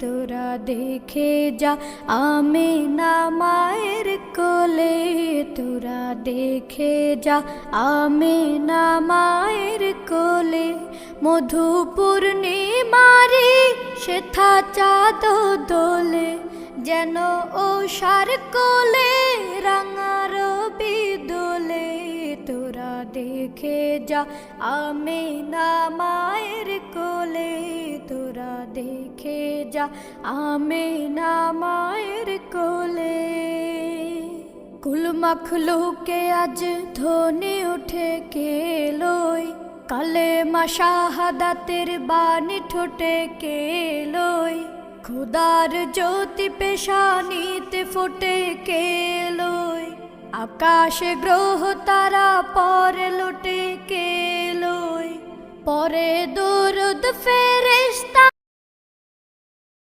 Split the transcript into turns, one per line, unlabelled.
তোরা দেখে যা আমিনা মায়ের কোলে, তোরা দেখে যা আমিনা মায়ের কোলে। মধু পূর্ণিমারি সেথা চাঁদ দোলে, যেন ওষার কোলে রাঙা রবি দোলে। তোরা দেখে যা আমিনা মায়ের কোলে, তোরা দেখে যা আমিনা মায়ের কোলে। কুল মখলুকে আজ ধ্বনি উঠে কেলোয়, কালেমা শাহাদাতের বাণী ঠোঁটে কেলোয়। খুদার জ্যোতি পেশানিতে ফুটে কেলোয়, আকাশে গ্রহ তারা পরে লুটে কেলোয়। পরে দুরুদ ফেরেশতা